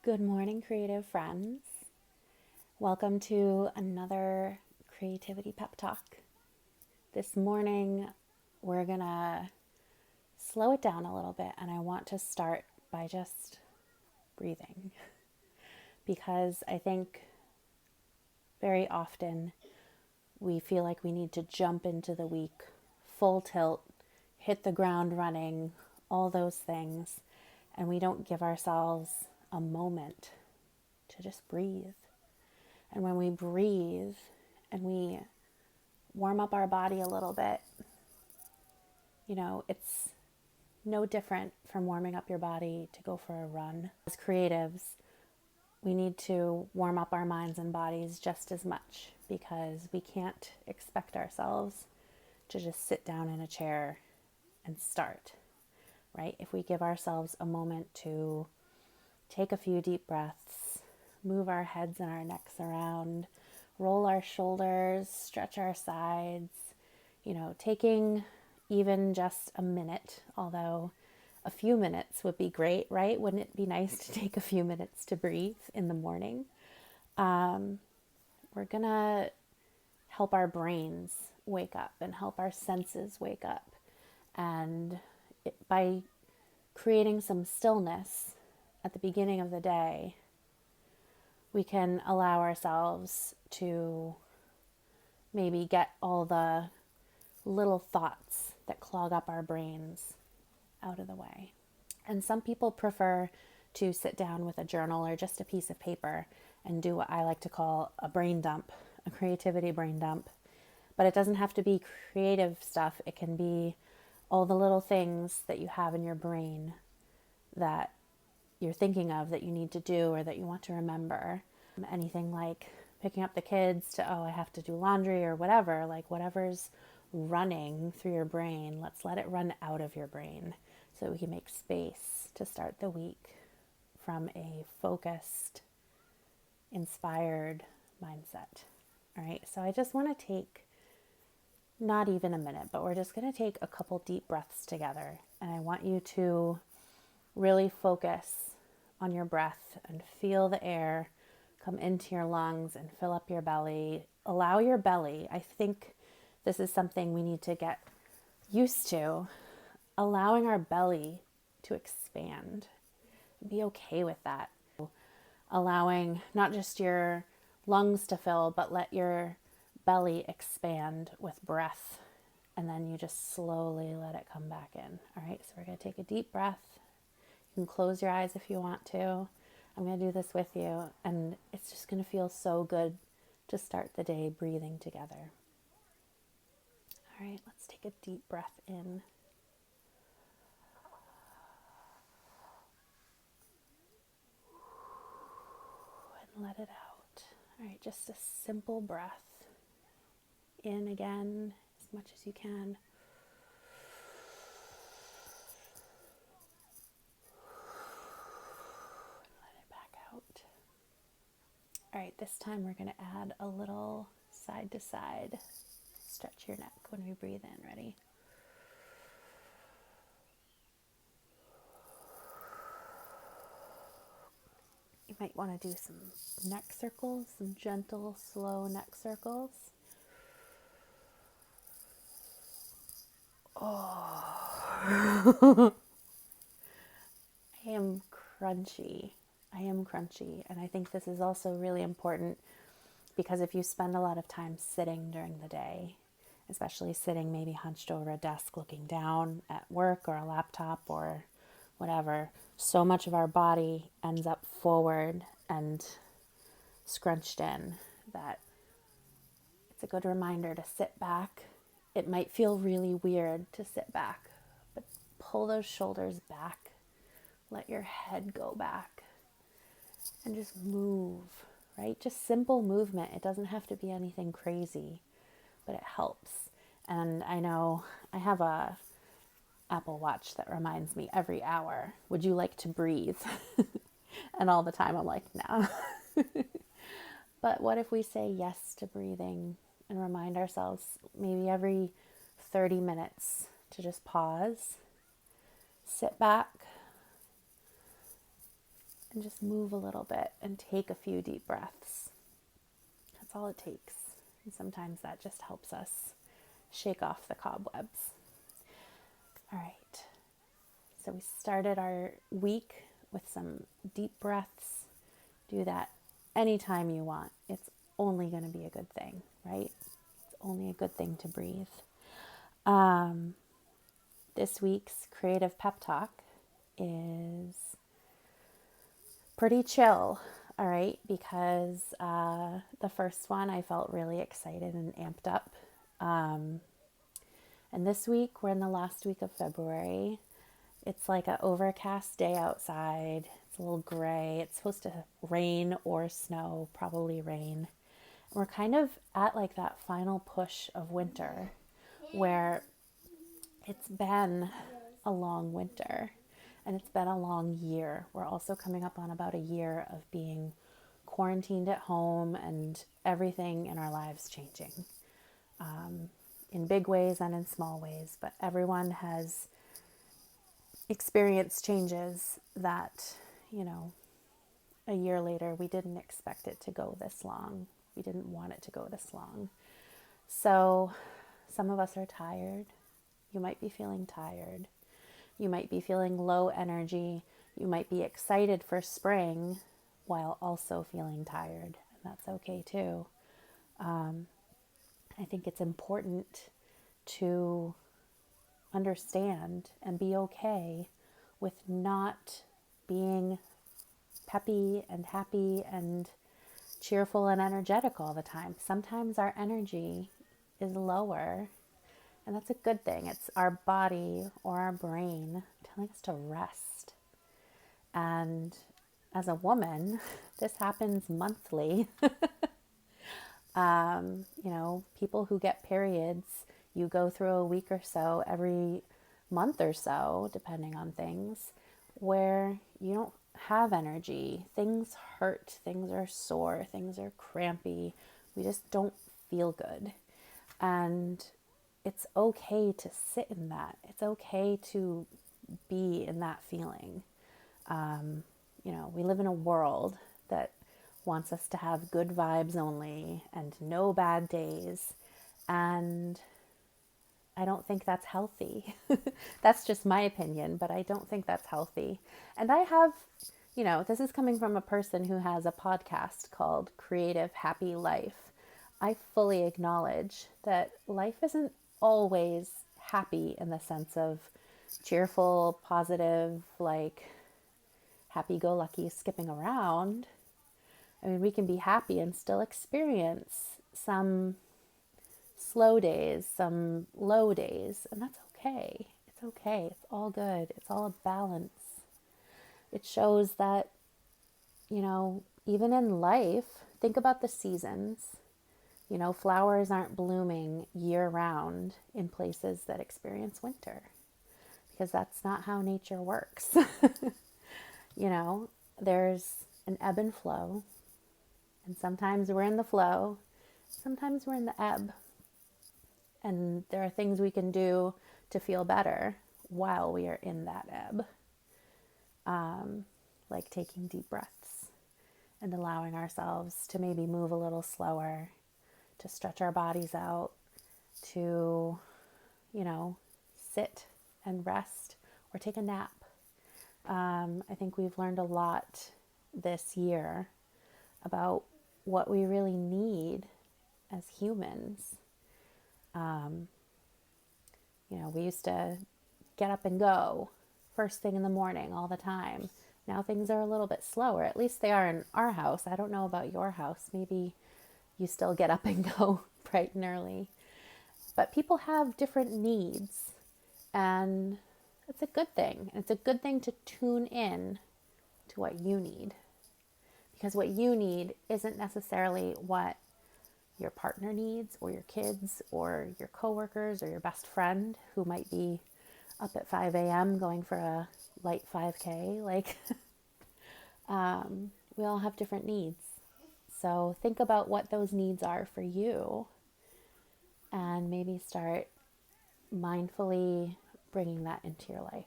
Good morning, creative friends. Welcome to another Creativity Pep Talk. This morning, we're gonna slow it down a little bit, and I want to start by just breathing because I think very often we feel like we need to jump into the week full tilt, hit the ground running, all those things, and we don't give ourselves a moment to just breathe. And when we breathe and we warm up our body a little bit, it's no different from warming up your body to go for a run. As creatives, we need to warm up our minds and bodies just as much because we can't expect ourselves to just sit down in a chair and start, right? If we give ourselves a moment to take a few deep breaths, move our heads and our necks around, roll our shoulders, stretch our sides, taking even just a minute, although a few minutes would be great, right? Wouldn't it be nice to take a few minutes to breathe in the morning? We're gonna help our brains wake up and help our senses wake up. And by creating some stillness at the beginning of the day, we can allow ourselves to maybe get all the little thoughts that clog up our brains out of the way. And some people prefer to sit down with a journal or just a piece of paper and do what I like to call a brain dump, a creativity brain dump. But it doesn't have to be creative stuff. It can be all the little things that you have in your brain that you're thinking of that you need to do or that you want to remember. Anything like picking up the kids to, I have to do laundry or whatever, like whatever's running through your brain, let's let it run out of your brain so we can make space to start the week from a focused, inspired mindset. All right, so I just want to take not even a minute, but we're just going to take a couple deep breaths together. And I want you to really focus on your breath and feel the air come into your lungs and fill up your belly. Allow your belly, I think this is something we need to get used to, allowing our belly to expand. Be okay with that. Allowing not just your lungs to fill, but let your belly expand with breath. And then you just slowly let it come back in. All right, so we're going to take a deep breath. You can close your eyes if you want to. I'm going to do this with you, and it's just going to feel so good to start the day breathing together. All right, let's take a deep breath in. And let it out. All right, just a simple breath. In again, as much as you can. Out. All right, this time we're going to add a little side to side. Stretch your neck when we breathe in. Ready? You might want to do some neck circles, some gentle, slow neck circles. Oh. I am crunchy. And I think this is also really important because if you spend a lot of time sitting during the day, especially sitting maybe hunched over a desk looking down at work or a laptop or whatever, so much of our body ends up forward and scrunched in that it's a good reminder to sit back. It might feel really weird to sit back, but pull those shoulders back. Let your head go back and just move, right? Just simple movement. It doesn't have to be anything crazy, but it helps. And I know I have a Apple Watch that reminds me every hour, would you like to breathe? And all the time I'm like, no. But what if we say yes to breathing and remind ourselves maybe every 30 minutes to just pause, sit back, and just move a little bit and take a few deep breaths. That's all it takes. And sometimes that just helps us shake off the cobwebs. All right. So we started our week with some deep breaths. Do that anytime you want. It's only going to be a good thing, right? It's only a good thing to breathe. This week's creative pep talk is pretty chill, all right? Because the first one I felt really excited and amped up. And this week, we're in the last week of February. It's like an overcast day outside. It's a little gray. It's supposed to rain or snow, probably rain. We're kind of at like that final push of winter where it's been a long winter and it's been a long year. We're also coming up on about a year of being quarantined at home and everything in our lives changing in big ways and in small ways. But everyone has experienced changes that, a year later, we didn't expect it to go this long. We didn't want it to go this long. So some of us are tired. You might be feeling tired. You might be feeling low energy. You might be excited for spring while also feeling tired. And that's okay too. I think it's important to understand and be okay with not being peppy and happy and cheerful and energetic all the time. Sometimes our energy is lower, and that's a good thing. It's our body or our brain telling us to rest. And as a woman, this happens monthly. People who get periods, you go through a week or so every month or so, depending on things, where you don't have energy. Things hurt, things are sore, things are crampy. We just don't feel good. And it's okay to sit in that. It's okay to be in that feeling. We live in a world that wants us to have good vibes only and no bad days. And I don't think that's healthy. That's just my opinion, but I don't think that's healthy. And I have, this is coming from a person who has a podcast called Creative Happy Life. I fully acknowledge that life isn't always happy in the sense of cheerful, positive, like happy-go-lucky skipping around. I mean, we can be happy and still experience some slow days, some low days, and that's okay. It's okay. It's all good. It's all a balance. It shows that, even in life, think about the seasons. Flowers aren't blooming year round in places that experience winter because that's not how nature works. There's an ebb and flow, and sometimes we're in the flow, sometimes we're in the ebb. And there are things we can do to feel better while we are in that ebb. Like taking deep breaths and allowing ourselves to maybe move a little slower, to stretch our bodies out, to, sit and rest or take a nap. I think we've learned a lot this year about what we really need as humans. We used to get up and go first thing in the morning all the time. Now things are a little bit slower. At least they are in our house. I don't know about your house. Maybe you still get up and go bright and early. But people have different needs, and it's a good thing. It's a good thing to tune in to what you need, because what you need isn't necessarily what your partner needs or your kids or your coworkers or your best friend who might be up at 5 a.m. going for a light 5K. We all have different needs. So think about what those needs are for you and maybe start mindfully bringing that into your life,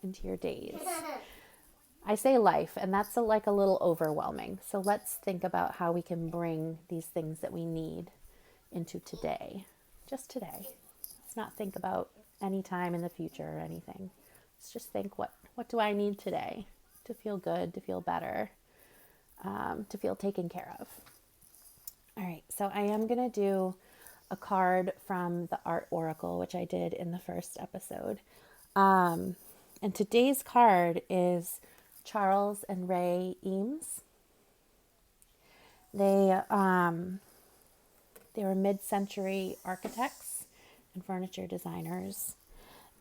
into your days. I say life, and that's like a little overwhelming. So let's think about how we can bring these things that we need into today, just today. Let's not think about any time in the future or anything. Let's just think, what do I need today to feel good, to feel better, to feel taken care of. All right, so I am going to do a card from the Art Oracle, which I did in the first episode. And today's card is Charles and Ray Eames. They were mid-century architects and furniture designers.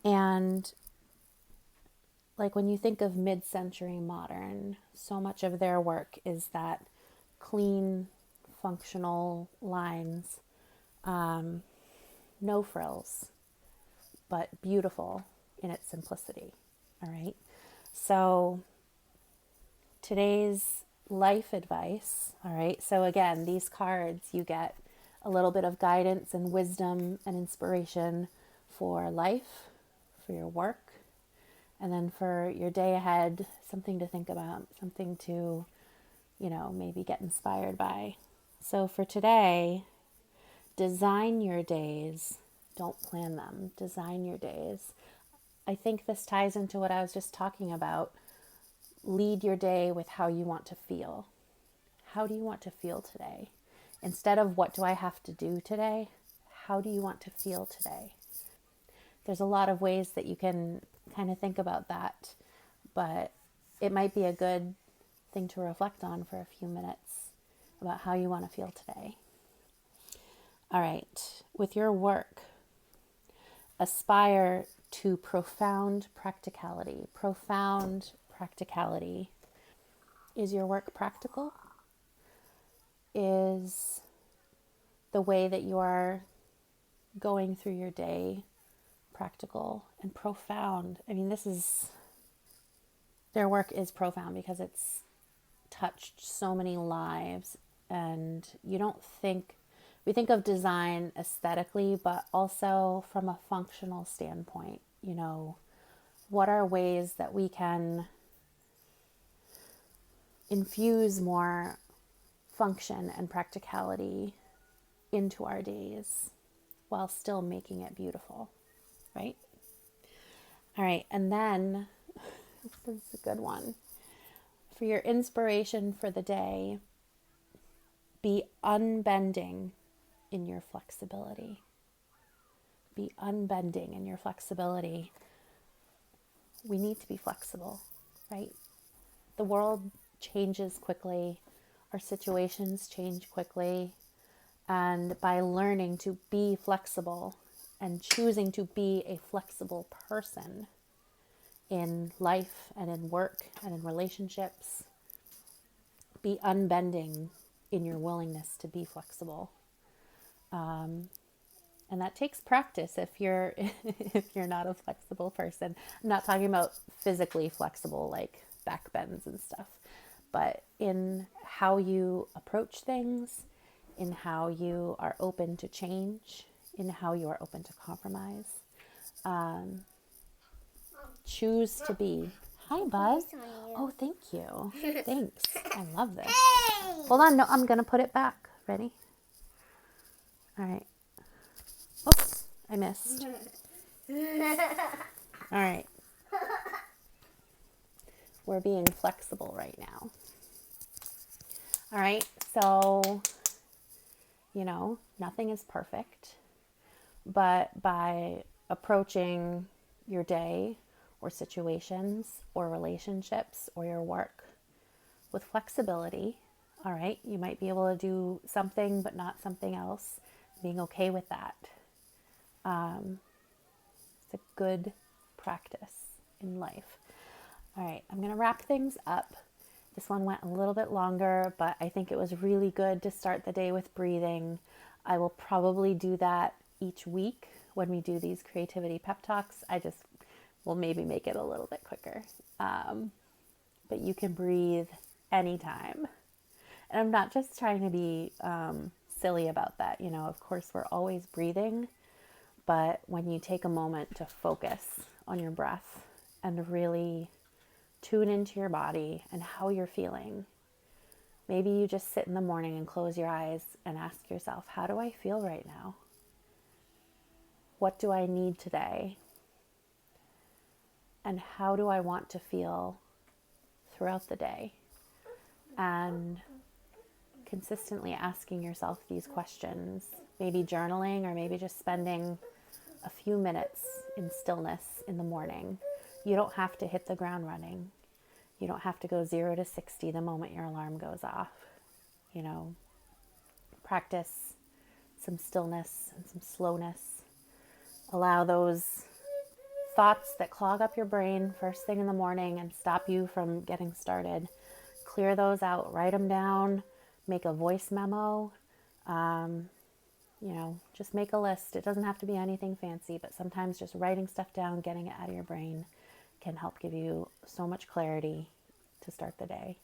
And like when you think of mid-century modern, so much of their work is that clean, functional lines, no frills, but beautiful in its simplicity. All right. So today's life advice. All right. So again, these cards, you get a little bit of guidance and wisdom and inspiration for life, for your work, and then for your day ahead, something to think about, something to, maybe get inspired by. So for today, design your days. Don't plan them. Design your days. I think this ties into what I was just talking about. Lead your day with how you want to feel. How do you want to feel today? Instead of what do I have to do today, how do you want to feel today? There's a lot of ways that you can kind of think about that, but it might be a good thing to reflect on for a few minutes about how you want to feel today. All right, with your work, aspire to profound practicality. Profound practicality. Is your work practical? Is the way that you are going through your day practical and profound? I mean, their work is profound because it's touched so many lives, and we think of design aesthetically, but also from a functional standpoint. What are ways that we can infuse more function and practicality into our days while still making it beautiful, right? All right, and then this is a good one. For your inspiration for the day, be unbending in your flexibility. Be unbending in your flexibility. We need to be flexible, right? The world changes quickly. Our situations change quickly. And by learning to be flexible and choosing to be a flexible person in life and in work and in relationships, be unbending in your willingness to be flexible. And that takes practice if you're if you're not a flexible person. I'm not talking about physically flexible like back bends and stuff, but in how you approach things, in how you are open to change, in how you are open to compromise. Choose to be. Hi, bud. Oh, thank you. Thanks. I love this. Hold on. No, I'm going to put it back. Ready? All right. Oops, I missed. All right. We're being flexible right now. All right. So, nothing is perfect, but by approaching your day or situations or relationships or your work with flexibility, all right, you might be able to do something but not something else, being okay with that. It's a good practice in life. All right, I'm going to wrap things up. This one went a little bit longer, but I think it was really good to start the day with breathing. I will probably do that each week when we do these creativity pep talks. I just will maybe make it a little bit quicker. But you can breathe anytime. And I'm not just trying to be silly about that. Of course, we're always breathing. But when you take a moment to focus on your breath and really tune into your body and how you're feeling. Maybe you just sit in the morning and close your eyes and ask yourself, how do I feel right now? What do I need today? And how do I want to feel throughout the day? And consistently asking yourself these questions, maybe journaling or maybe just spending a few minutes in stillness in the morning. You don't have to hit the ground running. You don't have to go 0 to 60 the moment your alarm goes off. Practice some stillness and some slowness. Allow those thoughts that clog up your brain first thing in the morning and stop you from getting started. Clear those out, write them down, make a voice memo. Just make a list. It doesn't have to be anything fancy, but sometimes just writing stuff down, getting it out of your brain can help give you so much clarity to start the day.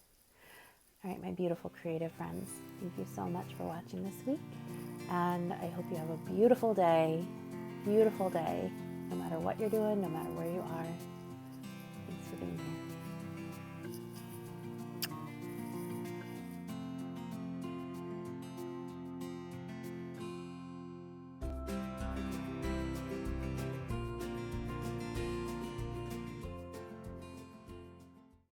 All right, my beautiful creative friends, thank you so much for watching this week. And I hope you have a beautiful day, no matter what you're doing, no matter where you are. Thanks for being here.